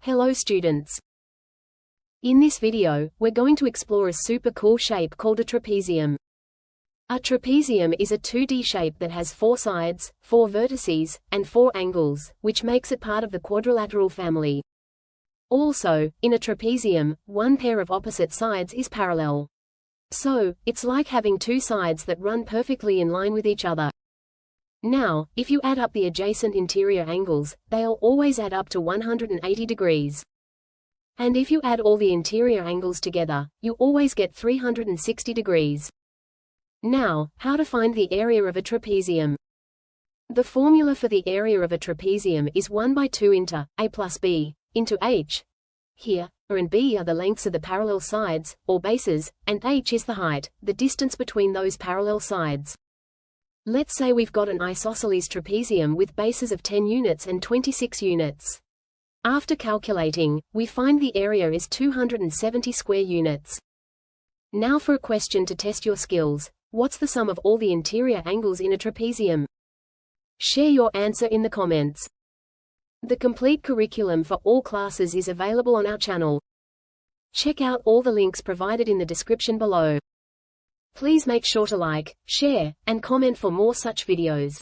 Hello students. In this video, we're going to explore a super cool shape called a trapezium. A trapezium is a 2D shape that has 4 sides, 4 vertices, and 4 angles, which makes it part of the quadrilateral family. Also, in a trapezium, one pair of opposite sides is parallel. So, it's like having 2 sides that run perfectly in line with each other. Now, if you add up the adjacent interior angles, they'll always add up to 180 degrees. And if you add all the interior angles together, you always get 360 degrees. Now, how to find the area of a trapezium? The formula for the area of a trapezium is 1 by 2 into a plus b into h. Here, a and b are the lengths of the parallel sides, or bases, and h is the height, the distance between those parallel sides. Let's say we've got an isosceles trapezium with bases of 10 units and 26 units. After calculating, we find the area is 270 square units. Now for a question to test your skills. What's the sum of all the interior angles in a trapezium? Share your answer in the comments. The complete curriculum for all classes is available on our channel. Check out all the links provided in the description below. Please make sure to like, share, and comment for more such videos.